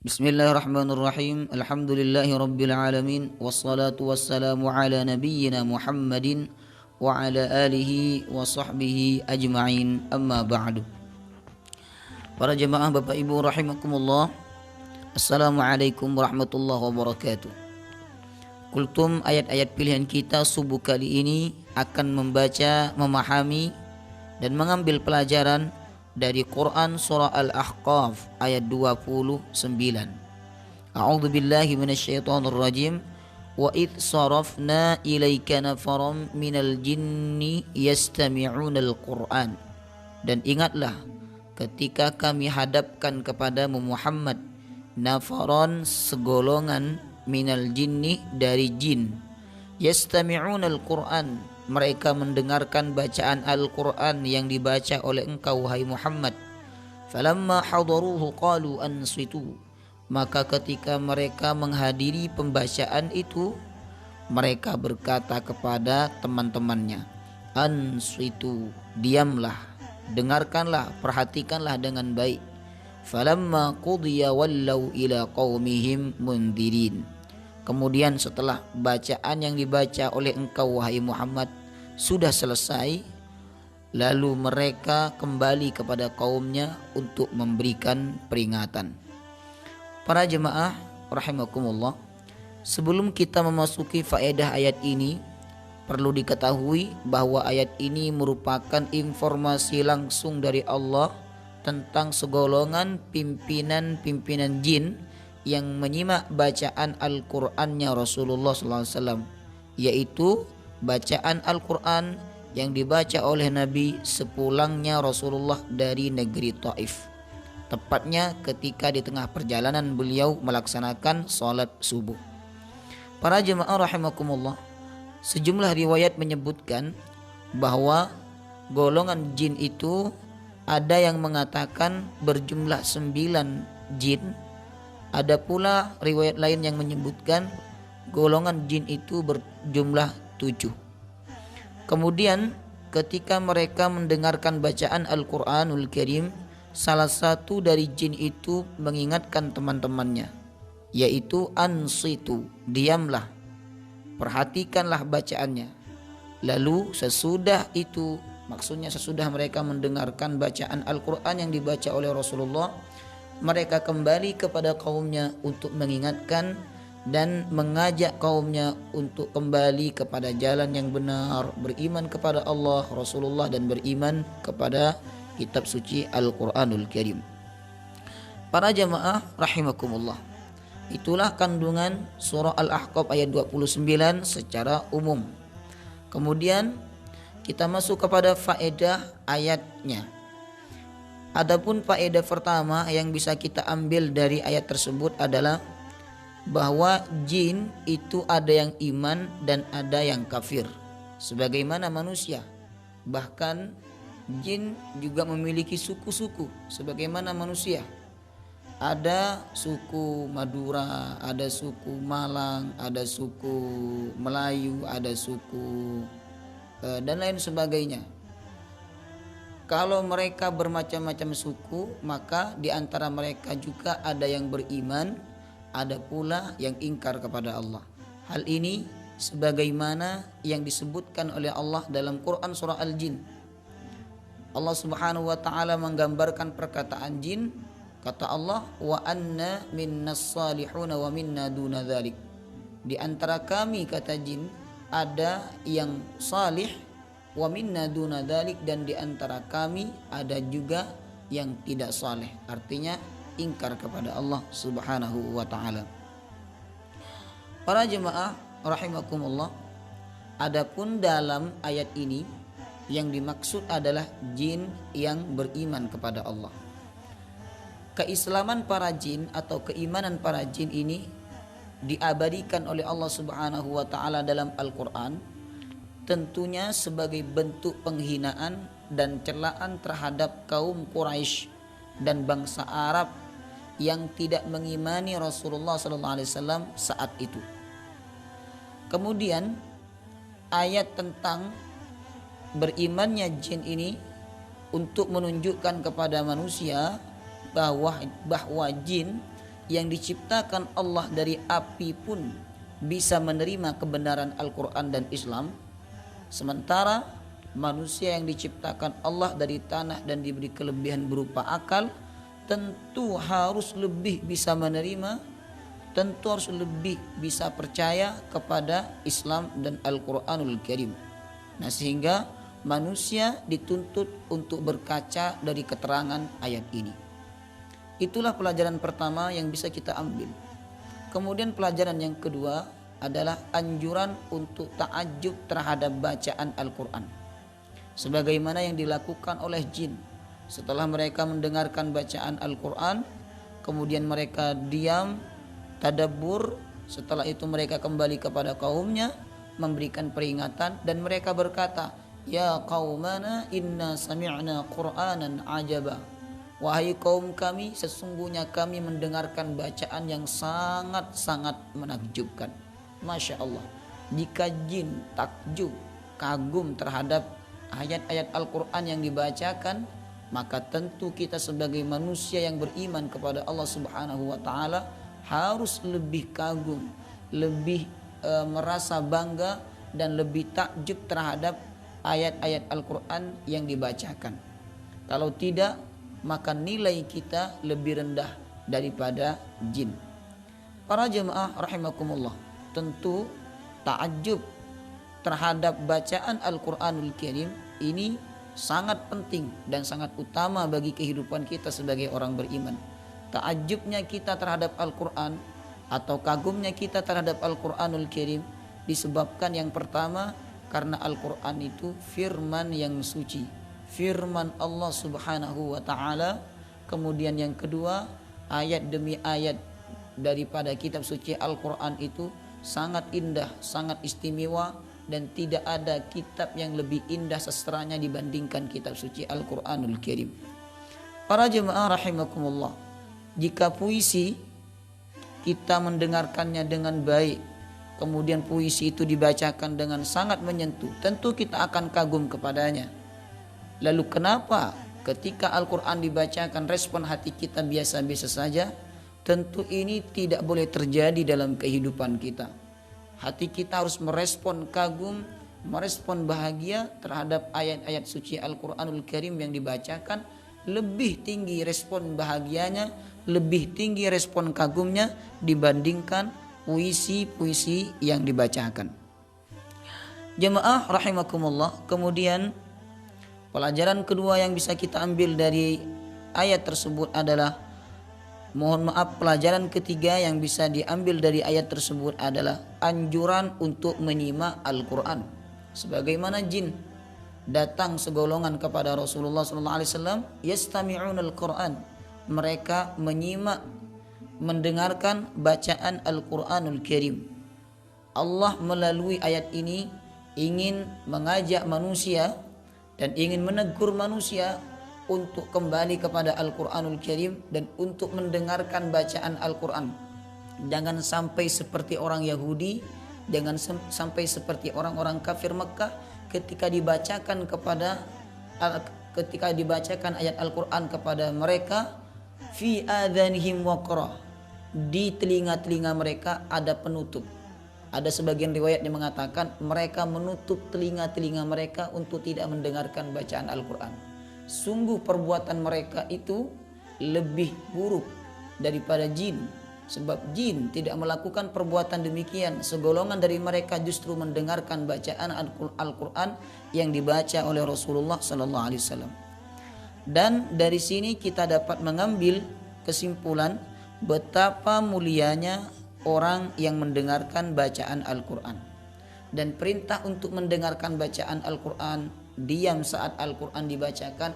Bismillahirrahmanirrahim. Alhamdulillahi rabbil alamin. Wassalatu wassalamu ala nabiyyina Muhammadin wa ala alihi wa sahbihi ajma'in. Amma ba'du. Para jemaah Bapak Ibu rahimakumullah. Assalamualaikum warahmatullahi wabarakatuh. Kultum, ayat-ayat pilihan kita subuh kali ini akan membaca, memahami dan mengambil pelajaran dari Quran surah Al-Ahqaf ayat 29. A'udzu billahi minasyaitonir rajim. Wa id sarafna ilaika nafaram minal jinni yastami'unal Qur'an. Dan ingatlah ketika kami hadapkan kepadamu Muhammad nafaron, segolongan, minal jinni, dari jin, yastami'unal Qur'an, mereka mendengarkan bacaan Al-Quran yang dibaca oleh engkau wahai Muhammad. Falamma hadaruhu qalu ansitu, maka ketika mereka menghadiri pembacaan itu, mereka berkata kepada teman-temannya, ansitu, diamlah, dengarkanlah, perhatikanlah dengan baik. Falamma qudiya wallau ila qaumihim mundirin. Kemudian setelah bacaan yang dibaca oleh engkau wahai Muhammad sudah selesai, lalu mereka kembali kepada kaumnya untuk memberikan peringatan. Para jemaah rahimakumullah, sebelum kita memasuki faedah ayat ini, perlu diketahui bahwa ayat ini merupakan informasi langsung dari Allah tentang segolongan pimpinan-pimpinan jin yang menyimak bacaan Al-Qur'annya Rasulullah SAW, yaitu bacaan Al-Qur'an yang dibaca oleh Nabi sepulangnya Rasulullah dari negeri Taif, tepatnya ketika di tengah perjalanan beliau melaksanakan sholat subuh. Para jemaah rahimakumullah, sejumlah riwayat menyebutkan bahwa golongan jin itu ada yang mengatakan berjumlah 9 jin. Ada pula riwayat lain yang menyebutkan golongan jin itu berjumlah 7. Kemudian ketika mereka mendengarkan bacaan Al-Quranul Karim, salah satu dari jin itu mengingatkan teman-temannya, yaitu ansitu, diamlah, perhatikanlah bacaannya. Lalu sesudah itu, maksudnya sesudah mereka mendengarkan bacaan Al-Quran yang dibaca oleh Rasulullah, mereka kembali kepada kaumnya untuk mengingatkan dan mengajak kaumnya untuk kembali kepada jalan yang benar, beriman kepada Allah, Rasulullah, dan beriman kepada kitab suci Al-Quranul Karim. Para jamaah rahimakumullah, itulah kandungan surah Al-Ahqaf ayat 29 secara umum. Kemudian kita masuk kepada faedah ayatnya. Adapun faedah pertama yang bisa kita ambil dari ayat tersebut adalah bahwa jin itu ada yang iman dan ada yang kafir, sebagaimana manusia. Bahkan jin juga memiliki suku-suku sebagaimana manusia. Ada suku Madura, ada suku Malang, ada suku Melayu, ada suku dan lain sebagainya. Kalau mereka bermacam-macam suku, maka di antara mereka juga ada yang beriman, ada pula yang ingkar kepada Allah. Hal ini sebagaimana yang disebutkan oleh Allah dalam Quran surah Al-Jin. Allah Subhanahu wa taala menggambarkan perkataan jin, kata Allah, wa anna minnas salihuna wa minna duna dzalik. Di antara kami, kata jin, ada yang salih, wa minna duna dzalik, dan di antara kami ada juga yang tidak saleh, artinya ingkar kepada Allah Subhanahu wa taala. Para jemaah rahimakumullah, adapun dalam ayat ini yang dimaksud adalah jin yang beriman kepada Allah. Keislaman para jin atau keimanan para jin ini diabadikan oleh Allah Subhanahu wa taala dalam Al-Qur'an, tentunya sebagai bentuk penghinaan dan celaan terhadap kaum Quraisy dan bangsa Arab yang tidak mengimani Rasulullah SAW saat itu. Kemudian ayat tentang berimannya jin ini untuk menunjukkan kepada manusia bahwa jin yang diciptakan Allah dari api pun bisa menerima kebenaran Al-Quran dan Islam, sementara manusia yang diciptakan Allah dari tanah dan diberi kelebihan berupa akal tentu harus lebih bisa menerima, tentu harus lebih bisa percaya kepada Islam dan Al-Quranul Karim. Nah, sehingga manusia dituntut untuk berkaca dari keterangan ayat ini. Itulah pelajaran pertama yang bisa kita ambil. Kemudian pelajaran yang kedua adalah anjuran untuk ta'ajjub terhadap bacaan Al-Quran, sebagaimana yang dilakukan oleh jin. Setelah mereka mendengarkan bacaan Al-Quran, kemudian mereka diam, tadabbur. Setelah itu mereka kembali kepada kaumnya, memberikan peringatan, dan mereka berkata, ya qaumana inna sami'na qur'anan ajaba. Wahai kaum kami, sesungguhnya kami mendengarkan bacaan yang sangat-sangat menakjubkan. Masya Allah, jika jin takjub, kagum terhadap ayat-ayat Al-Quran yang dibacakan, maka tentu kita sebagai manusia yang beriman kepada Allah Subhanahu wa Ta'ala harus lebih kagum, lebih merasa bangga dan lebih takjub terhadap ayat-ayat Al-Quran yang dibacakan. Kalau tidak, maka nilai kita lebih rendah daripada jin. Para jemaah rahimakumullah, tentu takjub terhadap bacaan Al-Quranul Karim ini sangat penting dan sangat utama bagi kehidupan kita sebagai orang beriman. Takjubnya kita terhadap Al-Quran atau kagumnya kita terhadap Al-Quranul Karim disebabkan yang pertama karena Al-Quran itu firman yang suci, firman Allah Subhanahu wa Ta'ala. Kemudian yang kedua, ayat demi ayat daripada kitab suci Al-Quran itu sangat indah, sangat istimewa, dan tidak ada kitab yang lebih indah sastranya dibandingkan kitab suci Al-Quranul Karim. Para jemaah rahimakumullah, jika puisi kita mendengarkannya dengan baik, kemudian puisi itu dibacakan dengan sangat menyentuh, tentu kita akan kagum kepadanya. Lalu kenapa ketika Al-Quran dibacakan respon hati kita biasa-biasa saja? Tentu ini tidak boleh terjadi dalam kehidupan kita. Hati kita harus merespon kagum, merespon bahagia terhadap ayat-ayat suci Al-Quranul Karim yang dibacakan. Lebih tinggi respon bahagianya, lebih tinggi respon kagumnya dibandingkan puisi-puisi yang dibacakan. Jemaah rahimakumullah, kemudian pelajaran kedua yang bisa kita ambil dari ayat tersebut adalah, pelajaran ketiga yang bisa diambil dari ayat tersebut adalah anjuran untuk menyimak Al-Quran. Sebagaimana jin datang segolongan kepada Rasulullah SAW, yastami'un Al-Quran, mereka menyimak, mendengarkan bacaan Al-Quranul Karim. Allah melalui ayat ini ingin mengajak manusia dan ingin menegur manusia untuk kembali kepada Al-Quranul Karim dan untuk mendengarkan bacaan Al-Quran. Jangan sampai seperti orang Yahudi, jangan sampai seperti orang-orang kafir Mekah ketika dibacakan ayat Al-Quran kepada mereka, fi adhanihim waqra, di telinga-telinga mereka ada penutup. Ada sebagian riwayat yang mengatakan mereka menutup telinga-telinga mereka untuk tidak mendengarkan bacaan Al-Quran. Sungguh perbuatan mereka itu lebih buruk daripada jin, sebab jin tidak melakukan perbuatan demikian. Segolongan dari mereka justru mendengarkan bacaan Al-Quran yang dibaca oleh Rasulullah SAW. Dan dari sini kita dapat mengambil kesimpulan betapa mulianya orang yang mendengarkan bacaan Al-Quran. Dan perintah untuk mendengarkan bacaan Al-Quran, diam saat Al-Quran dibacakan,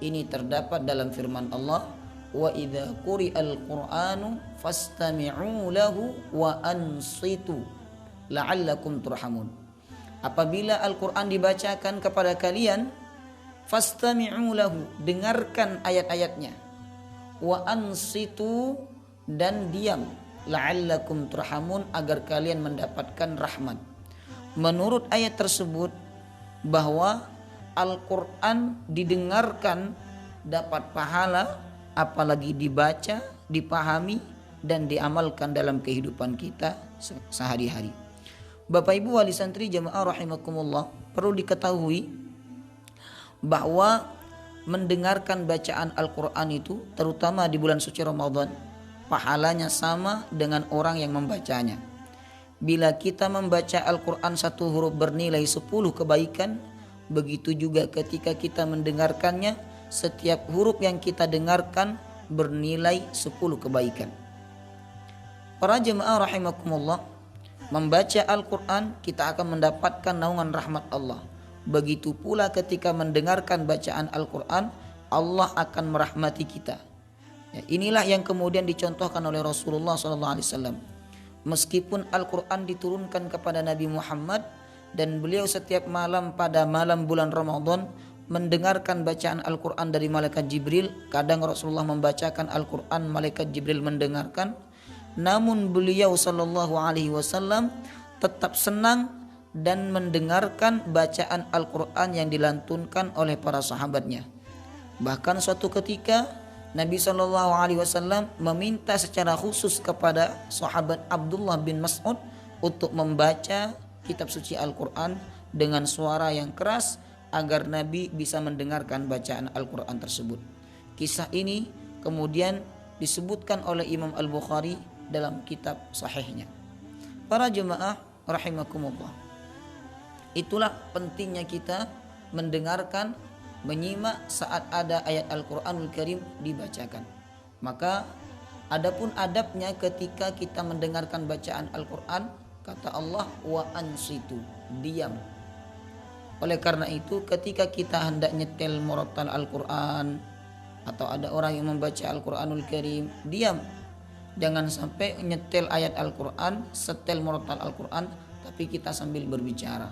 ini terdapat dalam firman Allah, wa idza quri'al Qur'anu fastami'u lahu wa ansitu la'allakum turhamun. Apabila Al-Quran dibacakan kepada kalian, fastami'u lahu, dengarkan ayat-ayatnya, wa ansitu, dan diam, la'allakum turhamun, agar kalian mendapatkan rahmat. Menurut ayat tersebut bahwa Al-Quran didengarkan dapat pahala, apalagi dibaca, dipahami, dan diamalkan dalam kehidupan kita sehari-hari. Bapak Ibu wali santri jamaah rahimakumullah, perlu diketahui bahwa mendengarkan bacaan Al-Quran itu terutama di bulan suci Ramadan, pahalanya sama dengan orang yang membacanya. Bila kita membaca Al-Quran satu huruf bernilai 10 kebaikan, begitu juga ketika kita mendengarkannya, setiap huruf yang kita dengarkan bernilai 10 kebaikan. Para jemaah rahimakumullah, membaca Al-Quran kita akan mendapatkan naungan rahmat Allah. Begitu pula ketika mendengarkan bacaan Al-Quran, Allah akan merahmati kita. Ya, inilah yang kemudian dicontohkan oleh Rasulullah SAW. Meskipun Al-Quran diturunkan kepada Nabi Muhammad dan beliau setiap malam pada malam bulan Ramadan mendengarkan bacaan Al-Quran dari malaikat Jibril. Kadang Rasulullah membacakan Al-Quran, malaikat Jibril mendengarkan. Namun beliau SAW tetap senang dan mendengarkan bacaan Al-Quran yang dilantunkan oleh para sahabatnya. Bahkan suatu ketika Nabi SAW meminta secara khusus kepada sahabat Abdullah bin Mas'ud untuk membaca kitab suci Al-Quran dengan suara yang keras agar Nabi bisa mendengarkan bacaan Al-Quran tersebut. Kisah ini kemudian disebutkan oleh Imam Al-Bukhari dalam kitab sahihnya. Para jemaah rahimakumullah, itulah pentingnya kita mendengarkan, menyimak saat ada ayat Al-Quranul Karim dibacakan. Maka adapun adabnya ketika kita mendengarkan bacaan Al-Quran, kata Allah, wa ansitu, diam. Oleh karena itu ketika kita hendak nyetel murattal Al-Quran atau ada orang yang membaca Al-Quranul Karim, diam. Jangan sampai nyetel ayat Al-Quran, setel murattal Al-Quran, tapi kita sambil berbicara,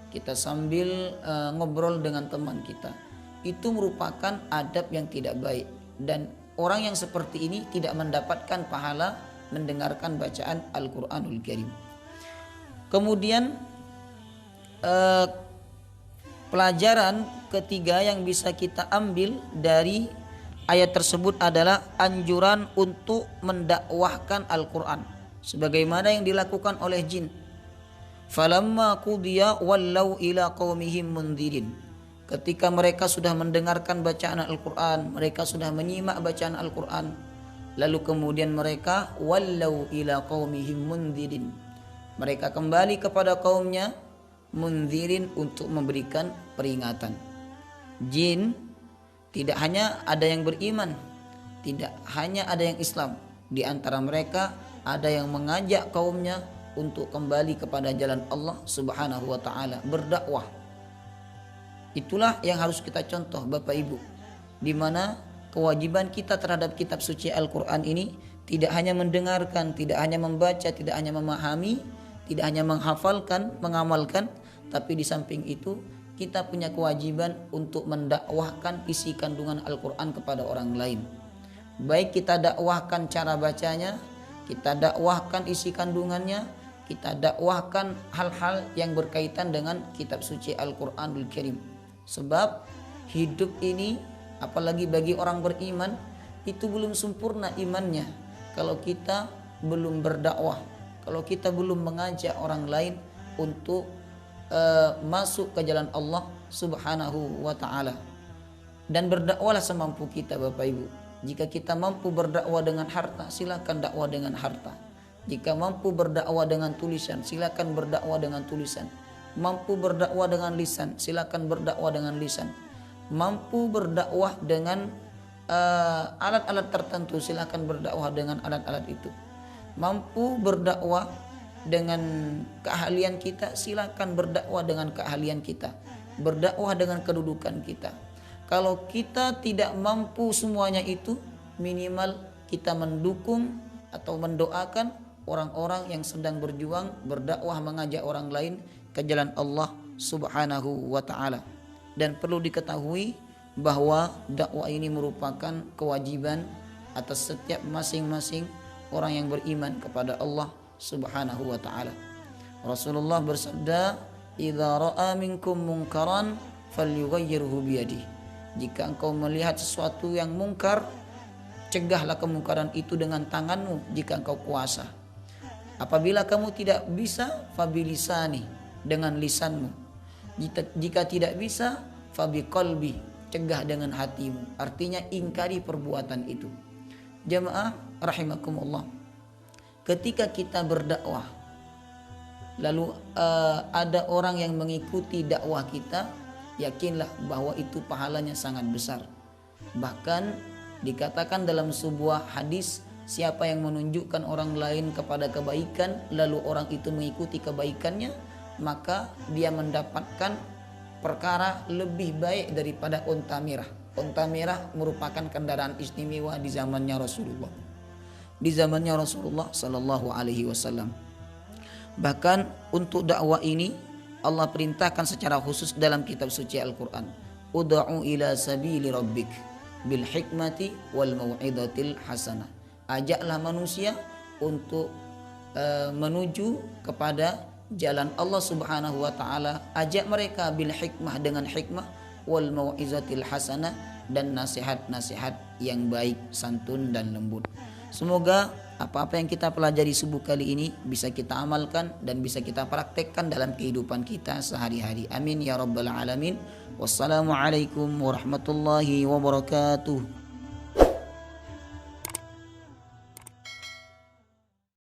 kita sambil ngobrol dengan teman kita. Itu merupakan adab yang tidak baik, dan orang yang seperti ini tidak mendapatkan pahala mendengarkan bacaan Al-Quranul Karim. Kemudian pelajaran ketiga yang bisa kita ambil dari ayat tersebut adalah anjuran untuk mendakwahkan Al-Quran sebagaimana yang dilakukan oleh jin. Falamma qudiya wallau ila qaumihim mundirin. Ketika mereka sudah mendengarkan bacaan Al-Quran, mereka sudah menyimak bacaan Al-Quran, lalu kemudian mereka wallau ila qaumihim mundirin. Mereka kembali kepada kaumnya mundirin untuk memberikan peringatan. Jin tidak hanya ada yang beriman, tidak hanya ada yang Islam. Di antara mereka ada yang mengajak kaumnya untuk kembali kepada jalan Allah Subhanahu wa taala, berdakwah. Itulah yang harus kita contoh Bapak Ibu, di mana kewajiban kita terhadap kitab suci Al-Quran ini tidak hanya mendengarkan, tidak hanya membaca, tidak hanya memahami, tidak hanya menghafalkan, mengamalkan, tapi di samping itu kita punya kewajiban untuk mendakwahkan isi kandungan Al-Quran kepada orang lain. Baik kita dakwahkan cara bacanya, kita dakwahkan isi kandungannya, kita dakwahkan hal-hal yang berkaitan dengan kitab suci Al-Quranul Karim. Sebab hidup ini, apalagi bagi orang beriman, itu belum sempurna imannya kalau kita belum berdakwah, kalau kita belum mengajak orang lain untuk masuk ke jalan Allah Subhanahu wa ta'ala. Dan berdakwahlah semampu kita Bapak Ibu. Jika kita mampu berdakwah dengan harta, silakan dakwah dengan harta. Jika mampu berdakwah dengan tulisan, silakan berdakwah dengan tulisan. Mampu berdakwah dengan lisan, silakan berdakwah dengan lisan. Mampu berdakwah dengan alat-alat tertentu, silakan berdakwah dengan alat-alat itu. Mampu berdakwah dengan keahlian kita, silakan berdakwah dengan keahlian kita. Berdakwah dengan kedudukan kita. Kalau kita tidak mampu semuanya itu, minimal kita mendukung atau mendoakan orang-orang yang sedang berjuang berdakwah, mengajak orang lain ke jalan Allah Subhanahu wa ta'ala. Dan perlu diketahui bahwa dakwah ini merupakan kewajiban atas setiap masing-masing orang yang beriman kepada Allah Subhanahu wa ta'ala. Rasulullah bersabda, "Idza ra'a minkum munkaran falyughayyirhu biyadihi." Jika engkau melihat sesuatu yang mungkar, cegahlah kemungkaran itu dengan tanganmu jika engkau kuasa. Apabila kamu tidak bisa, fabilisani, dengan lisanmu. Jika tidak bisa, fabiqalbi, cegah dengan hatimu. Artinya ingkari perbuatan itu. Jamaah rahimakumullah, ketika kita berdakwah lalu ada orang yang mengikuti dakwah kita, yakinlah bahwa itu pahalanya sangat besar. Bahkan dikatakan dalam sebuah hadis, siapa yang menunjukkan orang lain kepada kebaikan lalu orang itu mengikuti kebaikannya, maka dia mendapatkan perkara lebih baik daripada unta merah. Unta merah merupakan kendaraan istimewa di zamannya Rasulullah. Di zamannya Rasulullah sallallahu alaihi wasallam. Bahkan untuk dakwah ini Allah perintahkan secara khusus dalam kitab suci Al-Qur'an. Ud'u ila sabili rabbik bil hikmati wal mau'izatil hasanah. Ajaklah manusia untuk menuju kepada jalan Allah Subhanahu wa taala. Ajak mereka bil hikmah, dengan hikmah, wal mau'izatil hasanah, dan nasihat-nasihat yang baik, santun dan lembut. Semoga apa-apa yang kita pelajari subuh kali ini bisa kita amalkan dan bisa kita praktekkan dalam kehidupan kita sehari-hari. Amin ya rabbal alamin. Wassalamualaikum warahmatullahi wabarakatuh.